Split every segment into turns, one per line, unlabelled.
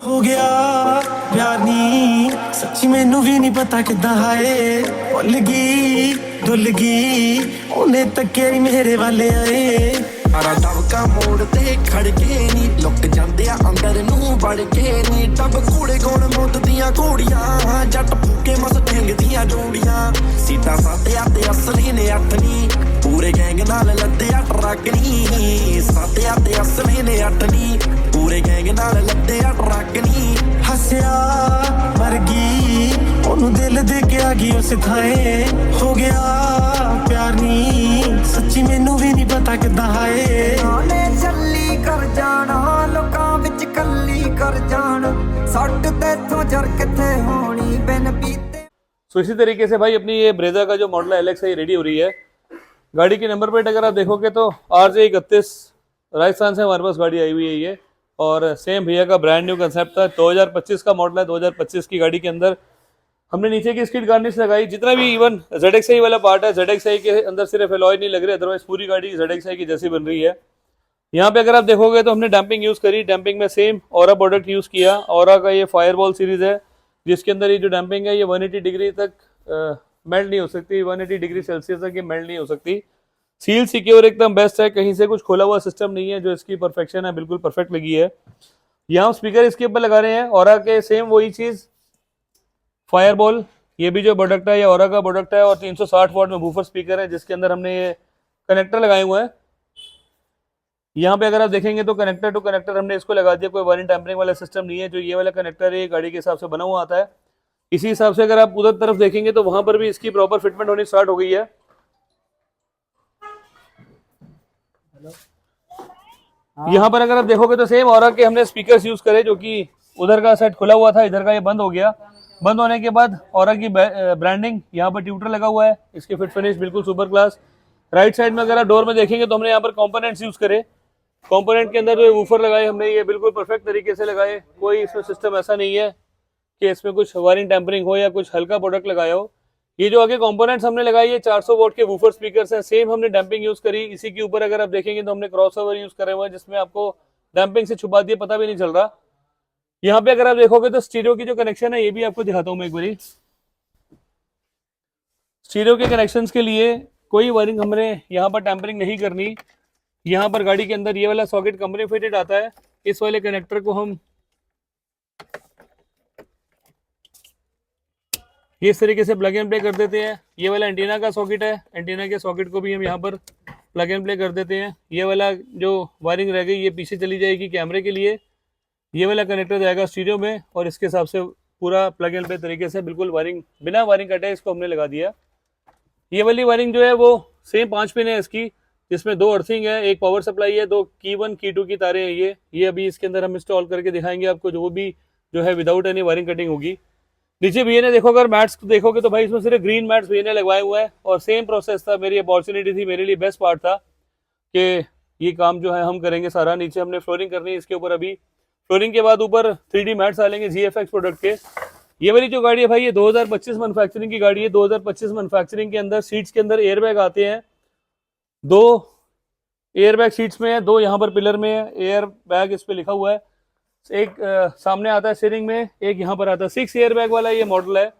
हो गया प्यार नी सच्ची मैनू भी नहीं पता किदा हाए भुल गई धुल गई उन्हें तके मेरे वाले आए
अरा दबका मोड़ ते खड़ के नी लुक जांदे आ अंदर नू वड़ के नी टब कूड़े कोण मुद्द दियां घोड़ियां जट फूके मस ढंग दियां जोड़ियां सीटा साथिया ते असली ने अठ नी पूरे गैंग नाल लद्दिया ट्रक नी साथिया ते असली ने अठ नी पूरे गैंग नाल लद्दिया ट्रक नी
हसया मर गई ओनू दिल दे के आ गई उस थाए हो गया प्यार नी सच्ची मैनू भी नहीं पता किदा हाए
ने चली कर जाना लोकां विच कल्ली कर जान सट तेथों जर किथे होनी बिन पीते।
सो इसी तरीके से भाई अपनी ये ब्रेजा का जो मॉडल है LX है रेडी हो रही है। गाड़ी की नंबर प्लेट अगर आप देखोगे तो RJ31 राजस्थान से हमारे पास गाड़ी आई हुई है ये, और सेम भैया का ब्रांड न्यू कंसेप्ट था। 2025 का मॉडल है। 2025 की गाड़ी के अंदर हमने नीचे की स्किड गार्निश लगाई। जितना भी इवन ZXi वाला पार्ट है, ZXi के अंदर सिर्फ एलॉय नहीं लग रहे, अदरवाइज पूरी गाड़ी ZXi की जैसी बन रही है। यहाँ पे अगर आप देखोगे तो हमने डैम्पिंग यूज़ करी। डैम्पिंग में सेम ऑरा प्रोडक्ट यूज़ किया। ऑरा का ये फायरबॉल सीरीज़ है जिसके अंदर ये जो डैम्पिंग है ये 180 डिग्री तक मेल्ट नहीं हो सकती, 180 डिग्री सेल्सियस तक ये मेल्ट नहीं हो सकती। सील सिक्योर एकदम बेस्ट है, कहीं से कुछ खोला हुआ सिस्टम नहीं है, जो इसकी परफेक्शन है बिल्कुल परफेक्ट लगी है। यहाँ स्पीकर इसके ऊपर लगा रहे हैं ऑरा के, सेम वही चीज़ फायरबॉल, ये भी जो प्रोडक्ट है ये ऑरा का प्रोडक्ट है, और 360 वॉट में वूफर स्पीकर है जिसके अंदर हमने ये कनेक्टर लगाए हुए हैं। यहाँ पे अगर आप देखेंगे तो कनेक्टर टू कनेक्टर हमने इसको लगा दिया, कोई वायरिंग टैम्परिंग वाला सिस्टम नहीं है। जो ये वाला कनेक्टर है ये गाड़ी के हिसाब से बना हुआ आता है। इसी हिसाब से अगर आप उधर तरफ देखेंगे तो वहां पर भी इसकी प्रॉपर फिटमेंट होनी स्टार्ट हो गई है। यहाँ पर अगर आप देखोगे तो सेम ऑरा के हमने स्पीकर्स यूज करे, जो कि उधर का सेट खुला हुआ था, इधर का ये बंद हो गया। बंद होने के बाद ऑरा की ब्रांडिंग, यहाँ पर ट्यूटर लगा हुआ है, इसकी फिट फिनिश बिल्कुल सुपर क्लास। राइट साइड में अगर आप डोर में देखेंगे तो हमने यहाँ पर कंपोनेंट्स यूज करे। कंपोनेंट के अंदर जो वूफर लगाए हमने ये बिल्कुल परफेक्ट तरीके से लगाए। कोई इसमें सिस्टम ऐसा नहीं है कि इसमें कुछ वायरिंग टैम्परिंग हो या कुछ हल्का प्रोडक्ट लगाया हो। ये जो आगे कंपोनेंट्स हमने लगाई है 400 वोल्ट के वूफर स्पीकर्स हैं। सेम हमने डैम्पिंग यूज करी। इसी के ऊपर अगर आप देखेंगे तो हमने क्रॉसओवर यूज करे हुए हैं जिसमें आपको डैम्पिंग से छुपा दिए पता भी नहीं चल रहा। यहाँ पे अगर आप देखोगे तो स्टीरियो की जो कनेक्शन है ये भी आपको दिखाता हूँ मैं एक बारी। स्टीरियो के कनेक्शंस के लिए कोई वायरिंग हमने यहाँ पर टैम्परिंग नहीं करनी। यहाँ पर गाड़ी के अंदर ये वाला सॉकेट कंपनी फिटेड आता है। इस वाले कनेक्टर को हम ये इस तरीके से प्लग एंड प्ले कर देते हैं। ये वाला एंटीना का सॉकेट है, एंटीना के सॉकेट को भी हम यहाँ पर प्लग एंड प्ले कर देते हैं। ये वाला जो वायरिंग रह गई ये पीछे चली जाएगी कैमरे के लिए। ये वाला कनेक्टर जाएगा स्टीरियो में, और इसके हिसाब से पूरा प्लग एंड प्ले तरीके से बिल्कुल वायरिंग बिना वायरिंग कटे इसको हमने लगा दिया। ये वाली वायरिंग जो है वो सेम 5 पिन है इसकी, जिसमें 2 अर्थिंग है, एक पावर सप्लाई है, 2 की 1 की 2 की तारें हैं। ये अभी इसके अंदर हम इंस्टॉल करके दिखाएंगे आपको, जो भी जो है विदाउट एनी वायरिंग कटिंग होगी। नीचे भैया ने देखो, अगर मैट्स देखोगे तो भाई इसमें सिर्फ ग्रीन मैट्स भैया ने लगवाए हुए हैं, और सेम प्रोसेस था। मेरी अपॉर्चुनिटी थी, मेरे लिए बेस्ट पार्ट था कि ये काम जो है हम करेंगे सारा। नीचे हमने फ्लोरिंग करनी है इसके ऊपर। अभी फ्लोरिंग के बाद ऊपर 3D मैट्स डालेंगे GFX प्रोडक्ट के। ये वाली जो गाड़ी है भाई ये 2025 मैन्युफैक्चरिंग की गाड़ी है। 2025 मैन्युफैक्चरिंग के अंदर सीट्स के अंदर एयरबैग आते हैं। 2 एयरबैग सीट्स में है, 2 यहाँ पर पिलर में है। एयरबैग इस पे लिखा हुआ है। एक सामने आता है स्टीयरिंग में, एक यहाँ पर आता है। 6 एयरबैग वाला ये मॉडल है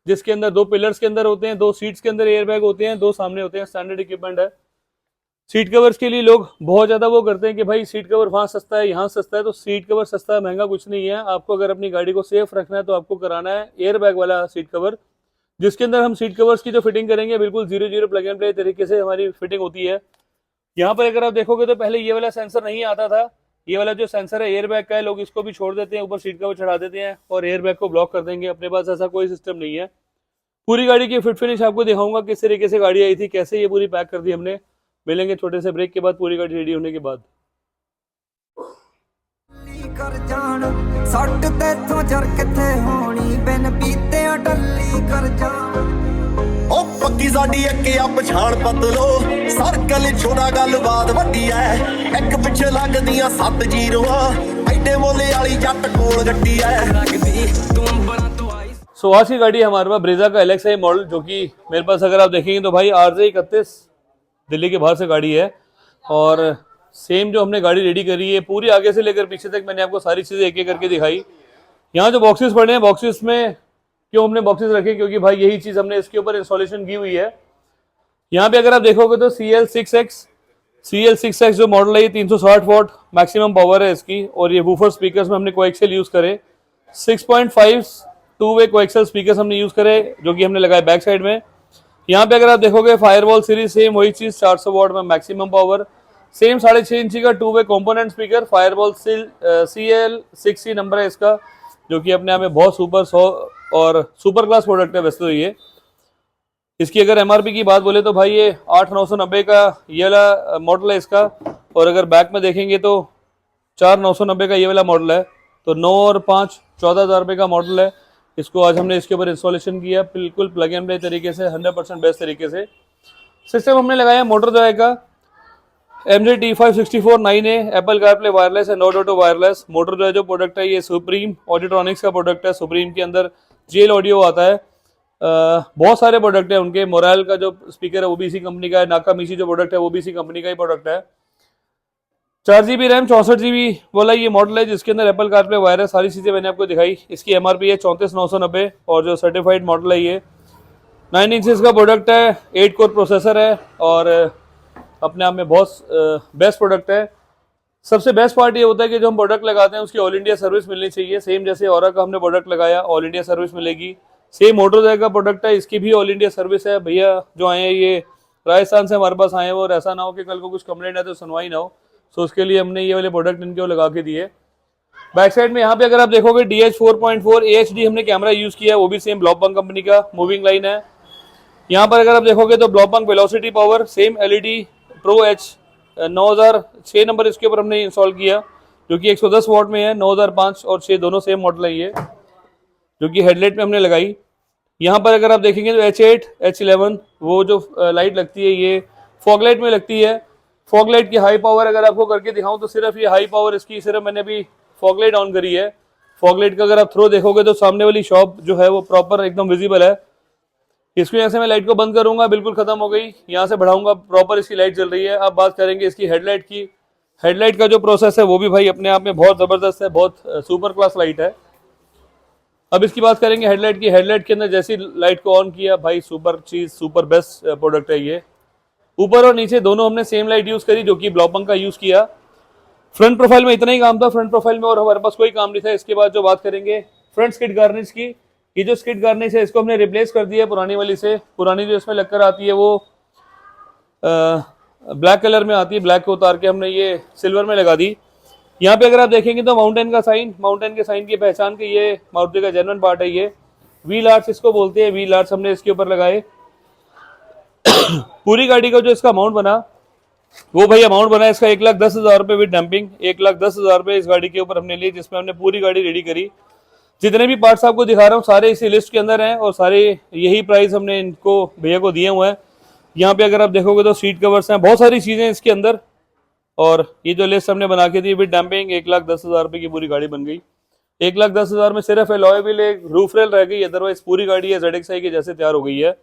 जिसके अंदर 2 पिलर्स के अंदर होते हैं, 2 सीट्स के अंदर एयरबैग होते हैं, 2 सामने होते हैं। स्टैंडर्ड इक्विपमेंट है। सीट कवर्स के लिए लोग बहुत ज़्यादा वो करते हैं कि भाई सीट कवर वहाँ सस्ता है यहाँ सस्ता है, तो सीट कवर सस्ता है महंगा कुछ नहीं है। आपको अगर अपनी गाड़ी को सेफ रखना है तो आपको कराना है एयरबैग वाला सीट कवर, जिसके अंदर हम सीट कवर्स की जो फिटिंग करेंगे बिल्कुल 0-0 प्लग एंड प्ले तरीके से हमारी फिटिंग होती है। यहाँ पर अगर आप देखोगे तो पहले ये वाला सेंसर नहीं आता था। ये वाला जो सेंसर है एयरबैग का है, लोग इसको भी छोड़ देते हैं, ऊपर सीट कवर चढ़ा देते हैं और एयरबैग को ब्लॉक कर देंगे। अपने पास ऐसा कोई सिस्टम नहीं है। पूरी गाड़ी की फिट फिनिश आपको दिखाऊंगा किस तरीके से गाड़ी आई थी, कैसे ये पूरी पैक कर दी हमने। मिलेंगे छोटे से ब्रेक के बाद, पूरी गाड़ी रेडी होने के बाद।
कर जान सट तेथों जर किथे होनी बिन पीते टल्ली कर जान
ओ पक्की साडी अक्के आ पछाण पतलो सर्कल छोड़ा गलबात वड्डी ऐ एक पिछे लगदियां 7 जीरोआ एडे मोले वाली जट कोल गड्डी ऐ लगदी तू अंबरां तो आई।
सो आज की गाड़ी हमारे पास ब्रेजा का LX है मॉडल, जो कि मेरे पास अगर आप देखेंगे तो भाई RJ31 दिल्ली के बाहर से गाड़ी है। और सेम जो हमने गाड़ी रेडी करी है पूरी आगे से लेकर पीछे तक मैंने आपको सारी चीज़ें एक एक करके दिखाई। यहाँ जो बॉक्सेस पड़े हैं, बॉक्सेस में क्यों हमने बॉक्सेस रखे, क्योंकि भाई यही चीज़ हमने इसके ऊपर इंस्टॉलेशन की हुई है। यहाँ पे अगर आप देखोगे तो CL6X जो मॉडल है ये 360 वॉट मैक्सिमम पावर है इसकी, और ये वूफर स्पीकर्स में हमने कोएक्सियल यूज़ करे, 6.5 टू वे कोएक्सियल स्पीकर्स हमने यूज़ करे जो कि हमने लगाए बैक साइड में। यहाँ पे अगर आप देखोगे फायरवॉल सीरीज सेम वही चीज़, 400 वॉट में मैक्सिमम पावर, सेम 6.5 इंची का two way component speaker, firewall CL6C number है इसका, जो कि अपने आप में बहुत सुपर क्लास प्रोडक्ट है वैसे तो ये। इसकी अगर MRP की बात बोले तो भाई ये 8,990 का ये वाला मॉडल है इसका, और अगर बैक में देखेंगे तो 4,990 का ये वाला मॉडल है, तो 9 और 5 14,000 रुपये का मॉडल है। इसको आज हमने इसके ऊपर इंस्टॉलेशन किया बिल्कुल प्लग एंड प्ले तरीके से, 100% बेस्ट तरीके से। सिस्टम हमने लगाया मोटर जो है MZ-T564-9A, Apple CarPlay wireless and audio wireless motor जो है, जो प्रोडक्ट है ये सुप्रीम ऑडियोट्रॉनिक्स का प्रोडक्ट है। सुप्रीम के अंदर JL ऑडियो आता है, बहुत सारे प्रोडक्ट है उनके। मोराल का जो स्पीकर है वो भी इसी कंपनी का है, नाकामिशी जो प्रोडक्ट है वो भी इसी कंपनी का ही प्रोडक्ट है। 4GB रैम 64GB बोला ये मॉडल है, जिसके अंदर एप्पल कारप्ले वायर है, सारी चीज़ें मैंने आपको दिखाई। इसकी MRP है 34,990, और जो सर्टिफाइड मॉडल है ये 9 इंचेस का प्रोडक्ट है, 8 कोर प्रोसेसर है, और अपने आप में बहुत बेस्ट प्रोडक्ट है। सबसे बेस्ट पार्ट ये होता है कि जो हम प्रोडक्ट लगाते हैं उसकी ऑल इंडिया सर्विस मिलनी चाहिए। सेम जैसे औरा का हमने प्रोडक्ट लगाया, ऑल इंडिया सर्विस मिलेगी। सेम मोटरजाय का प्रोडक्ट है, इसकी भी ऑल इंडिया सर्विस है। भैया जो आए हैं ये राजस्थान से हमारे पास आए हैं, और ऐसा ना हो कि कल को कुछ कंप्लेंट है तो सुनवाई ना हो, सो उसके लिए हमने ये वाले प्रोडक्ट इनके लगा के दिए। बैक साइड में यहाँ पे अगर आप देखोगे DH4.4 AHD हमने कैमरा यूज किया है, वो भी सेम ब्लॉकबंक कंपनी का मूविंग लाइन है। यहाँ पर अगर आप देखोगे तो ब्लॉकबंक velocity power same LED Pro H 9006 number इसके ऊपर हमने इंस्टॉल किया, जो कि 110 वॉट में है। 9005 और 6 दोनों सेम मॉडल है ये, जो कि हेडलाइट में हमने लगाई। यहाँ पर अगर आप देखेंगे तो H8 H11 वो जो लाइट लगती है ये फॉग लाइट में लगती है। फॉग लाइट की हाई पावर अगर आपको करके दिखाऊं तो सिर्फ ये हाई पावर इसकी सिर्फ मैंने अभी फॉग लाइट ऑन करी है। फॉग लाइट का अगर आप थ्रो देखोगे तो सामने वाली शॉप जो है वो प्रॉपर एकदम विजिबल है। इसको यहाँ से मैं लाइट को बंद करूंगा, बिल्कुल खत्म हो गई। यहाँ से बढ़ाऊंगा, प्रॉपर इसकी लाइट जल रही है। अब बात करेंगे इसकी हेडलाइट की। हेडलाइट का जो प्रोसेस है वो भी भाई अपने आप में बहुत ज़बरदस्त है, बहुत सुपर क्लास लाइट है। अब इसकी बात करेंगे हेडलाइट की। हेडलाइट के अंदर जैसी लाइट को ऑन किया भाई सुपर चीज़, सुपर बेस्ट प्रोडक्ट है ये। ऊपर और नीचे दोनों हमने सेम लाइट यूज़ करी, जो कि ब्लॉकबंक का यूज़ किया। फ्रंट प्रोफाइल में इतना ही काम था, फ्रंट प्रोफाइल में और हमारे पास कोई काम नहीं था। इसके बाद जो बात करेंगे फ्रंट स्किड गार्निश की, ये जो स्किड गार्निश है इसको हमने रिप्लेस कर दिया पुरानी वाली से। पुरानी जो इसमें लगकर आती है वो ब्लैक कलर में आती है, ब्लैक को उतार के हमने ये सिल्वर में लगा दी। यहाँ पे अगर आप देखेंगे तो माउंटेन का साइन, माउंटेन के साइन की पहचान के ये मारुति का जेन्युइन पार्ट है। ये व्हील आर्ट्स इसको बोलते हैं, व्हील आर्ट्स हमने इसके ऊपर लगाए। पूरी गाड़ी का जो इसका अमाउंट बना वो भाई अमाउंट बना इसका 1,10,000 रुपये विद डंपिंग। 1,10,000 रुपये इस गाड़ी के ऊपर हमने लिए, जिसमें हमने पूरी गाड़ी रेडी करी। जितने भी पार्ट्स आपको दिखा रहा हूँ सारे इसी लिस्ट के अंदर हैं, और सारे यही प्राइस हमने इनको भैया को दिए हुए हैं। यहाँ पे अगर आप देखोगे तो सीट कवर्स हैं, बहुत सारी चीज़ें इसके अंदर। और ये जो लिस्ट हमने बना के दी विद डंपिंग 1,10,000 रुपये की पूरी गाड़ी बन गई। 1,10,000 में सिर्फ एलॉय व्हील, एक रूफ रेल रह गई, अदरवाइज पूरी गाड़ी है ZXi के जैसे तैयार हो गई है।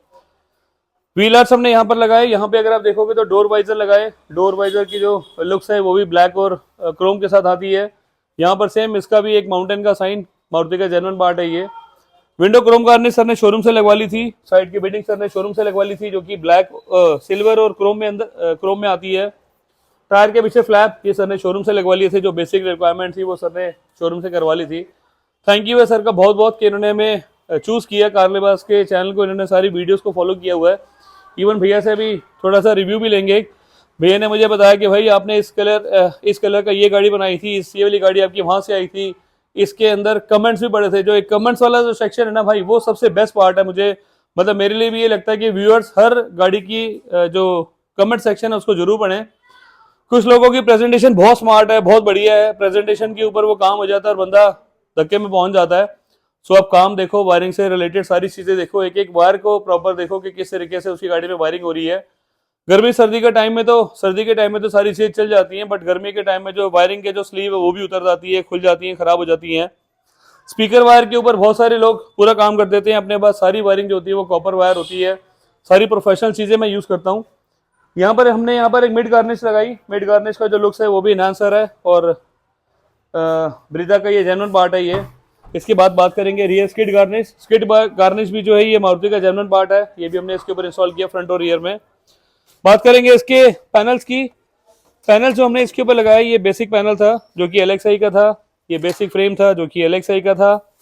व्हील आर्ट्स हमने यहाँ पर लगाए। यहाँ पे अगर आप देखोगे तो डोर वाइजर लगाए। डोर वाइजर की जो लुक्स है वो भी ब्लैक और क्रोम के साथ आती है। यहाँ पर सेम इसका भी एक माउंटेन का साइन, मारुति का जेन्युइन पार्ट है ये। विंडो क्रोम गार्निश सर ने शोरूम से लगवा ली थी। साइड की बिल्डिंग सर ने शोरूम से लगवा ली थी, जो कि ब्लैक सिल्वर और क्रोम में अंदर क्रोम में आती है। टायर के पीछे फ्लैप ये सर ने शोरूम से लगवा लिए थे, जो बेसिक रिक्वायरमेंट थी वो सर ने शोरूम से करवा ली थी। थैंक यू है सर का बहुत बहुत कि इन्होंने हमें चूज़ किया। कार लिबास के चैनल को इन्होंने सारी वीडियोस को फॉलो किया हुआ है। इवन भैया से भी थोड़ा सा रिव्यू भी लेंगे। भैया ने मुझे बताया कि भाई आपने इस कलर का ये गाड़ी बनाई थी, ये वाली गाड़ी आपकी वहाँ से आई थी। इसके अंदर कमेंट्स भी पड़े थे। जो एक कमेंट्स वाला जो सेक्शन है ना भाई, वो सबसे बेस्ट पार्ट है मुझे, मतलब मेरे लिए भी ये लगता है कि व्यूअर्स हर गाड़ी की जो कमेंट सेक्शन है उसको जरूर पढ़ें। कुछ लोगों की प्रेजेंटेशन बहुत स्मार्ट है, बहुत बढ़िया है, प्रेजेंटेशन के ऊपर वो काम हो जाता है और बंदा धक्के में पहुंच जाता है। सो आप काम देखो, वायरिंग से रिलेटेड सारी चीज़ें देखो, एक एक वायर को प्रॉपर देखो कि किस तरीके से उसकी गाड़ी में वायरिंग हो रही है। गर्मी सर्दी के टाइम में तो सारी चीज़ चल जाती हैं, बट गर्मी के टाइम में जो वायरिंग के जो स्लीव है वो भी उतर जाती है, खुल जाती हैं, खराब हो जाती हैं। स्पीकर वायर के ऊपर बहुत सारे लोग पूरा काम कर देते हैं। अपने पास सारी वायरिंग जो होती है वो कॉपर वायर होती है। सारी प्रोफेशनल चीज़ें मैं यूज़ करता हूँ। हमने यहाँ पर एक मिड गार्निश लगाई। मिड गार्निश का जो लुक्स है वो भी इनहांसर है, और ब्रीजा का ये जेन्युइन पार्ट है ये। इसके बाद बात करेंगे rear skid garnish. Skid garnish भी जो है ये मारुति का जर्मन पार्ट है, ये भी हमने इसके ऊपर इंस्टॉल किया फ्रंट और रियर में। बात करेंगे इसके पैनल्स की। पैनल जो हमने इसके ऊपर लगाया ये बेसिक पैनल था जो कि LXI का था, ये बेसिक फ्रेम था जो कि LXI का था।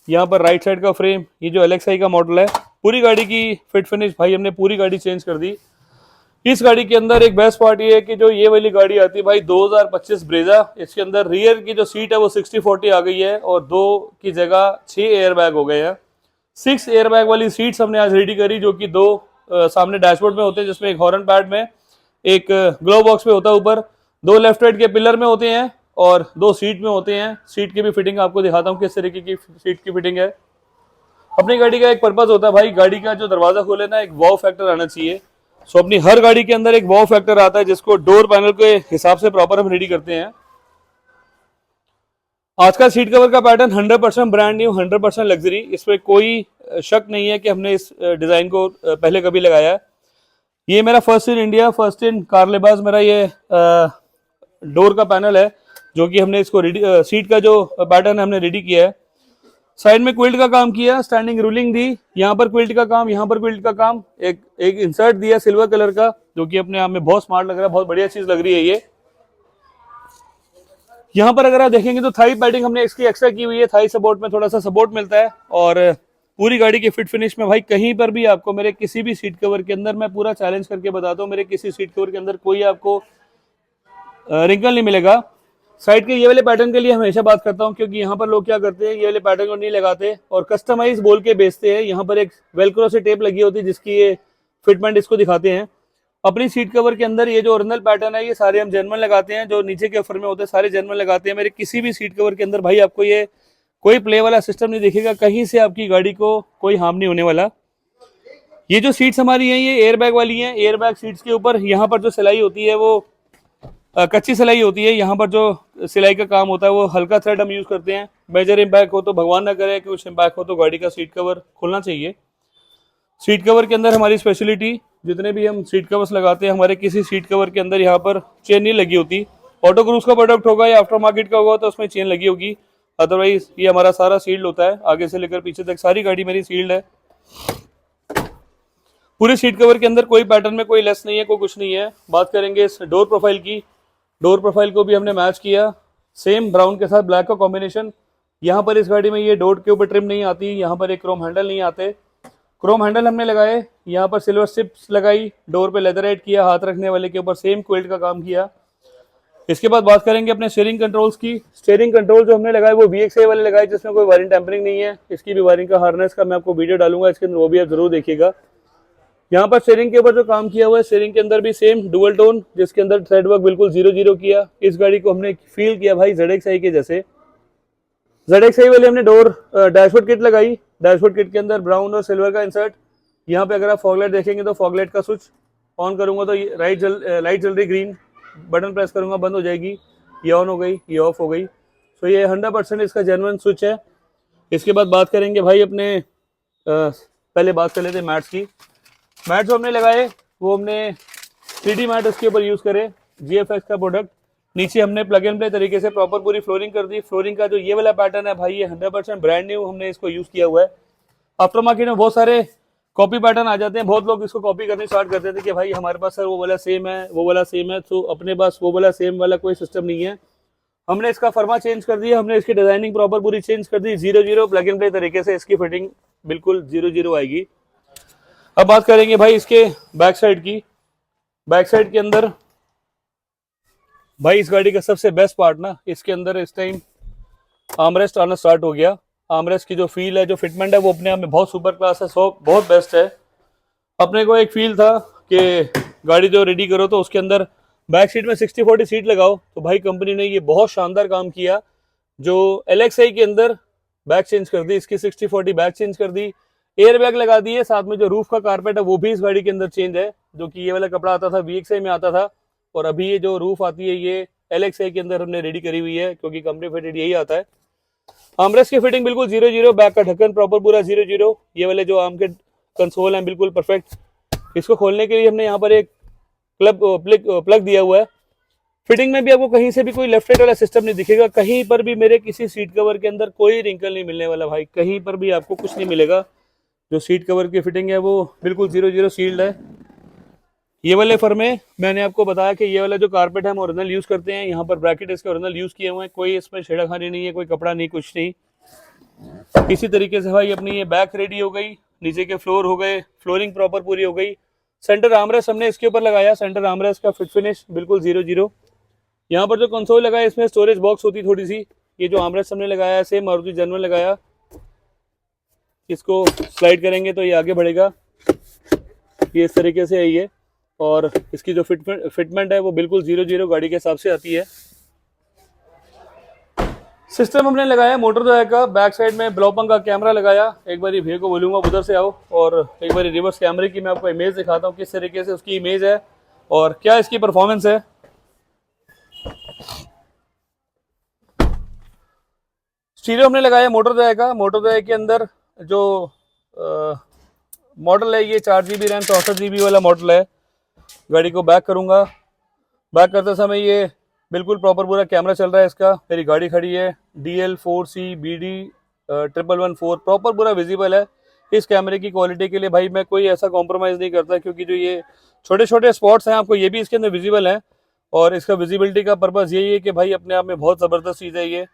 यहाँ पर राइट साइड का फ्रेम ये जो LXI का मॉडल है। पूरी गाड़ी की फिट फिनिश भाई हमने पूरी गाड़ी चेंज कर दी। इस गाड़ी के अंदर एक बेस्ट पार्ट ये है कि जो ये वाली गाड़ी आती है भाई 2025 ब्रेजा, इसके अंदर रियर की जो सीट है वो 60-40 आ गई है और 2 की जगह 6 एयर बैग हो गए हैं। 6 एयर बैग वाली सीट्स हमने आज रेडी करी जो कि 2 सामने डैशबोर्ड में होते हैं, जिसमें एक हॉर्न पैड में, एक ग्लोव बॉक्स में होता है ऊपर, 2 लेफ्ट राइट के पिलर में होते हैं और 2 सीट में होते हैं। सीट की भी फिटिंग आपको दिखाता हूँ किस तरीके की सीट की फिटिंग है। अपनी गाड़ी का एक पर्पज होता है भाई, गाड़ी का जो दरवाजा खोले ना एक वाव फैक्टर आना चाहिए। सो अपनी हर गाड़ी के अंदर एक वाव फैक्टर आता है जिसको डोर पैनल के हिसाब से प्रॉपर हम रेडी करते हैं। आज का सीट कवर का पैटर्न 100% ब्रांड न्यू, 100% लग्जरी, इसमें कोई शक नहीं है कि हमने इस डिजाइन को पहले कभी लगाया है। ये मेरा first in India, first in car लिबास मेरा ये डोर का पैनल है जो कि हमने इसको सीट का जो पैटर्न हमने रेडी किया है। साइड में क्विल्ट का काम किया, स्टैंडिंग रूलिंग दी, यहाँ पर क्विल्ट का काम, यहाँ पर क्विल्ट का काम, एक इंसर्ट दिया सिल्वर कलर का जो कि अपने आप में बहुत स्मार्ट लग रहा है, बहुत बढ़िया चीज लग रही है ये। यहाँ पर अगर आप देखेंगे तो थाई पैडिंग हमने इसकी एक्स्ट्रा की हुई है, थाई सपोर्ट में थोड़ा सा सपोर्ट मिलता है। और पूरी गाड़ी की फिट फिनिश में भाई कहीं पर भी आपको मेरे किसी भी सीट कवर के अंदर, मैं पूरा चैलेंज करके बताता हूँ, मेरे किसी सीट कवर के अंदर कोई आपको रिंकल नहीं मिलेगा। साइड के ये वाले पैटर्न के लिए हमेशा बात करता हूँ क्योंकि यहाँ पर लोग क्या करते हैं, ये वाले पैटर्न को नहीं लगाते और कस्टमाइज बोल के बेचते हैं। यहाँ पर एक वेलक्रो से टेप लगी होती है जिसकी ये फिटमेंट इसको दिखाते हैं। अपनी सीट कवर के अंदर ये जो ओरिजिनल पैटर्न है ये सारे हम जेन्युइन लगाते हैं, जो नीचे के ऑफर में होते हैं सारे जेन्युइन लगाते हैं। मेरे किसी भी सीट कवर के अंदर भाई आपको ये कोई प्ले वाला सिस्टम नहीं दिखेगा, कहीं से आपकी गाड़ी को कोई हार्म नहीं होने वाला। ये जो सीट्स हमारी हैं ये एयर बैग वाली हैं। एयर बैग सीट्स के ऊपर यहाँ पर जो सिलाई होती है वो कच्ची सिलाई होती है। यहाँ पर जो सिलाई का काम होता है वो हल्का थ्रेड हम यूज करते हैं। मेजर इम्पैक्ट हो तो भगवान ना करे कि कुछ इम्पैक्ट हो तो गाड़ी का सीट कवर खुलना चाहिए। सीट कवर के अंदर हमारी स्पेशलिटी, जितने भी हम सीट कवर्स लगाते हैं हमारे किसी सीट कवर के अंदर यहाँ पर चेन नहीं लगी होती। ऑटो क्रूज का प्रोडक्ट होगा या आफ्टर मार्केट का होगा तो उसमें चेन लगी होगी, अदरवाइज ये हमारा सारा सील्ड होता है, आगे से लेकर पीछे तक सारी गाड़ी मेरी सील्ड है। पूरे सीट कवर के अंदर कोई पैटर्न में कोई लेस नहीं है, कोई कुछ नहीं है। बात करेंगे इस डोर प्रोफाइल की। डोर प्रोफाइल को भी हमने मैच किया, सेम ब्राउन के साथ ब्लैक का कॉम्बिनेशन। यहाँ पर इस गाड़ी में ये डोर के ऊपर ट्रिम नहीं आती, यहाँ पर एक क्रोम हैंडल नहीं आते, क्रोम हैंडल हमने लगाए। यहाँ पर सिल्वर स्ट्रिप्स लगाई, डोर पे लेदरराइट किया, हाथ रखने वाले के ऊपर सेम क्विल्ट का काम किया। इसके बाद बात करेंगे अपने स्टीयरिंग कंट्रोल्स की। स्टीयरिंग कंट्रोल जो हमने लगाए वो VXA वाले लगाए जिसमें कोई वायरिंग टेम्परिंग नहीं है। इसकी भी वायरिंग का हार्नेस का मैं आपको वीडियो डालूंगा इसके अंदर, वो भी आप जरूर देखिएगा। यहाँ पर स्टीयरिंग के ऊपर जो काम किया हुआ है, स्टीयरिंग के अंदर भी सेम डुअल टोन, जिसके अंदर थ्रेड वर्क बिल्कुल 0-0 किया। इस गाड़ी को हमने फील किया भाई ZXi के जैसे। ZXi वाले हमने डोर डैशबोर्ड किट लगाई। डैशबोर्ड किट के अंदर ब्राउन और सिल्वर का इंसर्ट। यहाँ पे अगर आप फॉगलाइट देखेंगे तो फॉगलाइट का स्विच ऑन करूंगा तो लाइट जल रही ग्रीन, बटन प्रेस करूंगा बंद हो जाएगी, ये ऑन हो गई, ये ऑफ हो गई। तो ये 100% इसका जेन्युइन स्विच है। इसके बाद बात करेंगे भाई अपने पहले बात कर लेते हैं मैट्स की। मैट जो हमने लगाए वो हमने 3D मैट उसके ऊपर यूज करे, GFX का प्रोडक्ट। नीचे हमने प्लग एंड प्ले तरीके से प्रॉपर पूरी फ्लोरिंग कर दी। फ्लोरिंग का जो ये वाला पैटर्न है भाई ये 100% ब्रांड न्यू हमने इसको यूज किया हुआ है। आफ्टर मार्केट में बहुत सारे कॉपी पैटर्न आ जाते हैं, बहुत लोग इसको कॉपी करने स्टार्ट करते थे कि भाई हमारे पास सर वो वाला सेम है, वो वाला सेम है। तो अपने पास वो वाला सेम वाला कोई सिस्टम नहीं है। हमने इसका फर्मा चेंज कर दिया, हमने इसकी डिजाइनिंग प्रॉपर पूरी चेंज कर दी। 0-0 प्लग एंड प्ले तरीके से इसकी फिटिंग बिल्कुल 0-0 आएगी। अब बात करेंगे भाई इसके बैक साइड की। बैक साइड के अंदर भाई इस गाड़ी का सबसे बेस्ट पार्ट ना, इसके अंदर इस टाइम आर्मरेस्ट आना स्टार्ट हो गया। आर्मरेस्ट की जो फील है, जो फिटमेंट है वो अपने आप में बहुत सुपर क्लास है, बहुत बेस्ट है। अपने को एक फील था कि गाड़ी जो रेडी करो तो उसके अंदर बैक सीट में 60-40 सीट लगाओ, तो भाई कंपनी ने ये बहुत शानदार काम किया। जो LXi के अंदर बैक चेंज कर दी, इसकी 60-40 बैक चेंज कर दी, एयर बैग लगा दिए, साथ में जो रूफ का कारपेट है वो भी इस गाड़ी के अंदर चेंज है। जो कि ये वाला कपड़ा आता था VXi में आता था, और अभी ये जो रूफ आती है ये LXi के अंदर हमने रेडी करी हुई है क्योंकि कंपनी फिटेड यही आता है। आर्मरेस्ट की फिटिंग बिल्कुल 0-0, बैक का ढक्कन प्रॉपर पूरा 0-0। ये वाले जो आर्म के कंसोल हैं बिल्कुल परफेक्ट। इसको खोलने के लिए हमने यहाँ पर एक प्लग दिया हुआ है। फिटिंग में भी आपको कहीं से भी कोई लेफ्ट राइट वाला सिस्टम नहीं दिखेगा, कहीं पर भी मेरे किसी सीट कवर के अंदर कोई रिंकल नहीं मिलने वाला भाई, कहीं पर भी आपको कुछ नहीं मिलेगा। जो सीट कवर की फिटिंग है वो बिल्कुल 0-0 सील्ड है। ये वाले फर में मैंने आपको बताया कि ये वाला जो कारपेट है हम ओरिजिनल यूज़ करते हैं, यहाँ पर ब्रैकेट इसके ओरिजिनल यूज़ किए हुए हैं, कोई इसमें छेड़खानी नहीं है, कोई कपड़ा नहीं, कुछ नहीं। इसी तरीके से भाई अपनी ये बैक रेडी हो गई, नीचे के फ्लोर हो गए, फ्लोरिंग प्रॉपर पूरी हो गई। सेंटर आर्मरेस्ट हमने इसके ऊपर लगाया, सेंटर आर्मरेस्ट का फिट फिनिश बिल्कुल 0-0। यहाँ पर जो कंसोल लगाया इसमें स्टोरेज बॉक्स होती थोड़ी सी, ये जो आर्मरेस्ट हमने लगाया है सेम मारुति जेन में लगाया, इसको स्लाइड करेंगे तो ये आगे बढ़ेगा, ये इस तरीके से है ये। और इसकी जो फिटमेंट है वो बिल्कुल 0-0 गाड़ी के हिसाब से आती है। सिस्टम हमने लगाया मोटर ड्राइव का, बैक साइड में ब्लॉपंग का कैमरा लगाया। एक बार भैया को बोलूँगा उधर से आओ और एक बार रिवर्स कैमरे की मैं आपको इमेज दिखाता हूँ, किस तरीके से उसकी इमेज है और क्या इसकी परफॉर्मेंस है। स्टीरियो हमने लगाया मोटर ड्राइव का, मोटर ड्राइव के अंदर जो मॉडल है ये 4 GB रैम 64 GB वाला मॉडल है। गाड़ी को बैक करूँगा, बैक करते समय ये बिल्कुल प्रॉपर पूरा कैमरा चल रहा है इसका। मेरी गाड़ी खड़ी है, DL4C BD 1114 प्रॉपर पूरा विजिबल है। इस कैमरे की क्वालिटी के लिए भाई मैं कोई ऐसा कॉम्प्रोमाइज़ नहीं करता, क्योंकि जो ये छोटे छोटे स्पॉट्स हैं आपको ये भी इसके अंदर विजिबल हैं। और इसका विजिबिलिटी का पर्पज़ यही है कि भाई अपने आप में बहुत ज़बरदस्त चीज़ है ये।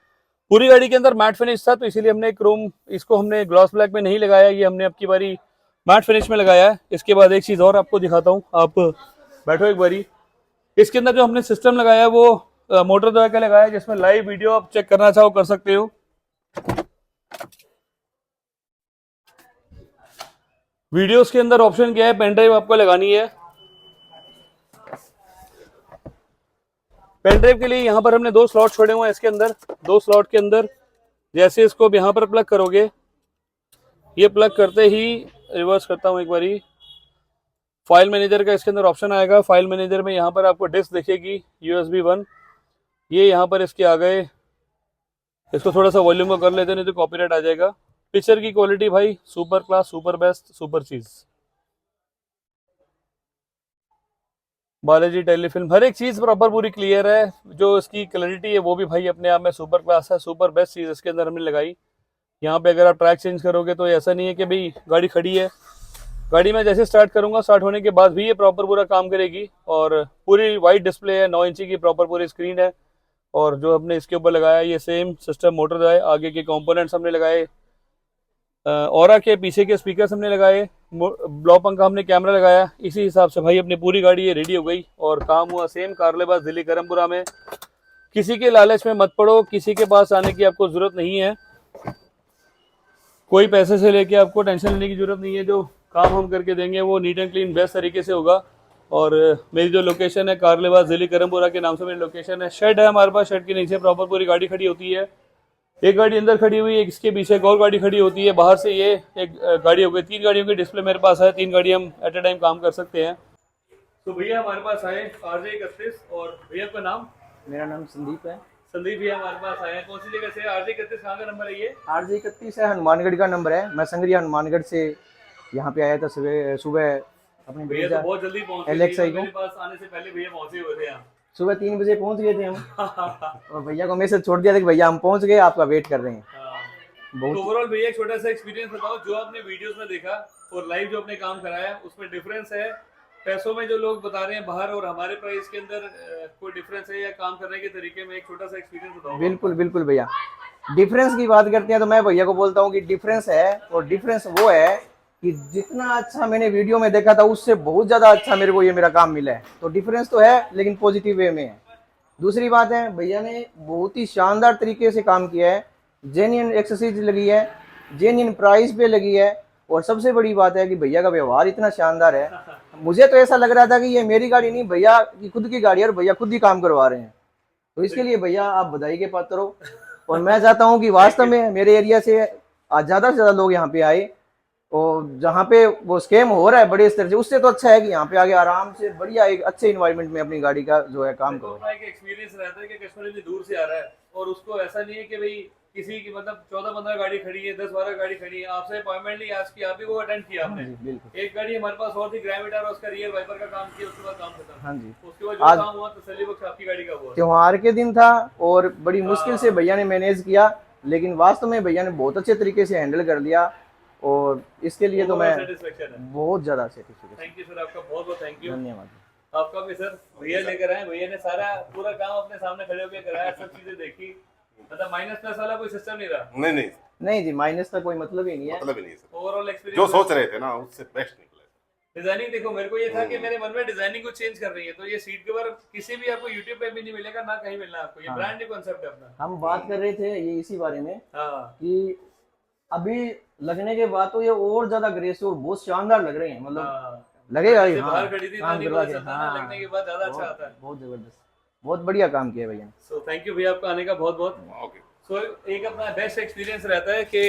पूरी गाड़ी के अंदर मैट फिनिश था तो इसीलिए हमने क्रोम, इसको हमने ग्लॉस ब्लैक में नहीं लगाया, ये हमने अब की बारी मैट फिनिश में लगाया है। इसके बाद एक चीज़ और आपको दिखाता हूँ, आप बैठो एक बारी। इसके अंदर जो हमने सिस्टम लगाया है वो मोटर ड्राइव का लगाया है, जिसमें लाइव वीडियो आप चेक करना चाहो कर सकते हो। वीडियोस के अंदर ऑप्शन क्या है, पेन ड्राइव आपको लगानी है। पेन ड्राइव के लिए यहाँ पर हमने 2 स्लॉट छोड़े हुए हैं इसके अंदर। 2 स्लॉट के अंदर जैसे इसको अब यहाँ पर प्लग करोगे, ये प्लग करते ही रिवर्स करता हूँ एक बारी, फाइल मैनेजर का इसके अंदर ऑप्शन आएगा। फाइल मैनेजर में यहाँ पर आपको डिस्क दिखेगी USB 1, ये यहाँ पर इसके आ गए। इसको थोड़ा सा वॉल्यूम को कर लेते हैं नहीं तो कॉपीराइट आ जाएगा। पिक्चर की क्वालिटी भाई super class, super best, super चीज़। बालाजी टेलीफिल्म, हर एक चीज़ प्रॉपर पूरी क्लियर है। जो इसकी क्लैरिटी है वो भी भाई अपने आप में सुपर क्लास है, सुपर बेस्ट चीज़ इसके अंदर हमने लगाई। यहाँ पे अगर आप ट्रैक चेंज करोगे तो ऐसा नहीं है कि भाई गाड़ी खड़ी है, गाड़ी में जैसे स्टार्ट करूँगा, स्टार्ट होने के बाद भी ये प्रॉपर पूरा काम करेगी। और पूरी वाइड डिस्प्ले है, 9 इंची की प्रॉपर पूरी स्क्रीन है। और जो हमने इसके ऊपर लगाया ये सेम सिस्टम मोटर ड्राइव, आगे के कंपोनेंट्स हमने लगाए, ऑरा के पीछे के स्पीकर्स हमने लगाए, ब्लॉपंग का हमने कैमरा लगाया। इसी हिसाब से भाई अपनी पूरी गाड़ी ये रेडी हो गई और काम हुआ सेम कारलेबाज दिल्ली करमपुरा में। किसी के लालच में मत पड़ो, किसी के पास आने की आपको ज़रूरत नहीं है, कोई पैसे से लेके आपको टेंशन लेने की ज़रूरत नहीं है। जो काम हम करके देंगे वो नीट एंड क्लीन बेस्ट तरीके से होगा। और मेरी जो लोकेशन है कारलेबाज दिल्ली करमपुरा के नाम से मेरी लोकेशन है। शेड है हमारे पास, शेड के नीचे प्रॉपर पूरी गाड़ी खड़ी होती है। एक गाड़ी अंदर खड़ी हुई है, इसके पीछे एक और गाड़ी खड़ी होती है। बाहर से ये एक गाड़ी हो गई, 3 गाड़ियों की डिस्प्ले मेरे पास है, 3 गाड़ी हम एट ए टाइम काम कर सकते हैं। तो भैया हमारे पास आए RJ 31, और भैया का नाम?
मेरा नाम संदीप है।
संदीप भैया हमारे पास आए हैं, कौन सी जगह से? RJ 31 कहाँ का नंबर है ये?
RJ 31 है, हनुमानगढ़ का नंबर है। मैं संगरिया हनुमानगढ़ से यहाँ पे आया था सुबह अपने
भैया तो बहुत जल्दी पहुँचे,
LXI को
मेरे पास आने से पहले भैया पहुँचे हुए थे यहाँ।
सुबह 3 बजे पहुँच गए थे हम और भैया को मैसेज छोड़ दिया था कि भैया हम पहुँच गए, आपका वेट कर रहे हैं।
तो ओवरऑल भैया एक छोटा सा एक्सपीरियंस बताओ, जो आपने वीडियोस में देखा और लाइव जो आपने काम कराया उसमें डिफरेंस है? पैसों में जो लोग बता रहे हैं बाहर और हमारे प्राइस के अंदर कोई डिफरेंस है या काम करने के तरीके में? एक छोटा सा एक्सपीरियंस बताओ।
बिल्कुल बिल्कुल भैया, डिफरेंस की बात करते हैं तो मैं भैया को बोलता हूँ कि डिफरेंस है, और डिफरेंस वो है कि जितना अच्छा मैंने वीडियो में देखा था उससे बहुत ज़्यादा अच्छा मेरे को ये मेरा काम मिला है। तो डिफरेंस तो है, लेकिन पॉजिटिव वे में है। दूसरी बात है, भैया ने बहुत ही शानदार तरीके से काम किया है, जेन्युइन एक्सरसाइज लगी है, जेन्युइन प्राइस पे लगी है, और सबसे बड़ी बात है कि भैया का व्यवहार इतना शानदार है। मुझे तो ऐसा लग रहा था कि ये मेरी गाड़ी नहीं, भैया की खुद की गाड़ी है और भैया खुद ही काम करवा रहे हैं। तो इसके लिए भैया आप बधाई के पात्र हो। और मैं चाहता हूँ कि वास्तव में मेरे एरिया से ज़्यादा से ज़्यादा लोग यहाँ पे आए, और जहाँ पे वो स्कैम हो रहा है बड़े स्तर से, उससे तो अच्छा है कि यहाँ पे आगे आराम से बढ़िया एक अच्छे इन्वायरमेंट में अपनी गाड़ी का जो है काम करो।
एक एक्सपीरियंस रहता है कि कस्टमर इतनी दूर से आ रहा है और उसको ऐसा नहीं है कि भाई किसी की मतलब 14-15 गाड़ी खड़ी है, 10-12 गाड़ी खड़ी है, आपसे अपॉइंटमेंट ली आज की, आप भी वो अटेंड किया आपने।
जी, बिल्कुल।
एक गाड़ी हमारे पास और थी ग्रैविटा, उसका रियर वाइपर का काम किया, उसके बाद काम खत्म।
हाँ जी।
उसके बाद जो
आज
काम हुआ तसल्ली बख्श आपकी गाड़ी का हुआ।
त्योहार के दिन था और बड़ी मुश्किल से भैया ने मैनेज किया, लेकिन वास्तव में भैया ने बहुत अच्छे तरीके से हैंडल कर लिया और इसके लिए तो मैं
सेटिस्फेक्शन है।
बहुत ज्यादा सेटिस्फेक्शन।
थैंक यू सर, आपका बहुत बहुत थैंक यू।
धन्यवाद।
आपका भी सर, भैया लेकर आए, भैया ने सारा पूरा काम अपने सामने खड़े होकर कराया, सब चीजें देखी, मतलब माइनस प्लस वाला कोई सिस्टम नहीं रहा।
नहीं नहीं,
नहीं जी, माइनस का कोई मतलब ही नहीं है।
मतलब ही नहीं है सर।
ओवरऑल एक्सपीरियंस
जो सोच रहे थे ना उससे बेस्ट निकला।
डिजाइनिंग देखो, मेरे को ये था कि मेरे मन में डिजाइनिंग को चेंज कर रही है, तो ये सीट कवर किसी भी आपको यूट्यूब पे भी नहीं मिलेगा, ना कहीं मिलना आपको, ये ब्रांड न्यू कॉन्सेप्ट है अपना।
हम बात कर रहे थे ये इसी बारे में
हाँ
कि अभी लगने के बाद तो ये और ज्यादा ग्रेस और बहुत शानदार लग रहे हैं, मतलब
हाँ।
लगेगा ही।
जैसे
हाँ,
बाहर खड़ी थी
काम
तो नहीं
करवा
पता
के,
चलता ना, लगने के बाद ज्यादा अच्छा आता है।
बहुत जबरदस्त, बहुत बढ़िया काम किया भैया।
सो थैंक यू भैया आपका आने का बहुत बहुत।
ओके।
सो एक अपना बेस्ट एक्सपीरियंस रहता है कि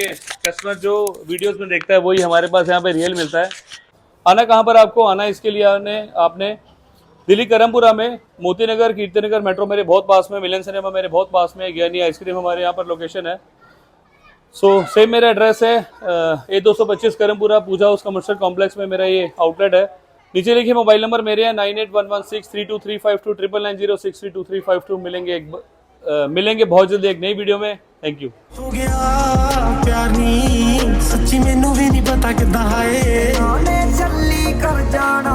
कस्टमर जो वीडियोस में देखता है वही हमारे पास यहाँ पे रियल मिलता है। आना कहाँ पर आपको आना, इसके लिए आपने दिल्ली करमपुरा में, मोती नगर, कीर्ति नगर मेट्रो मेरे बहुत पास में, मिलन सिनेमा मेरे बहुत पास में, ज्ञानी आइसक्रीम हमारे यहाँ पर लोकेशन है। सो सेम मेरा एड्रेस है A225 करमपुरा पूजा हाउस कमर्शियल कॉम्प्लेक्स में मेरा ये आउटलेट है। नीचे लिखिए मोबाइल नंबर मेरे हैं 9811632352 99063235 मिलेंगे बहुत जल्दी एक नई वीडियो में। Thank you.
हो गया प्यार नी सच्ची मैनू भी नहीं पता किदा है
ਉਹਨੇ ਚੱਲੀ ਕਰ ਜਾਣਾ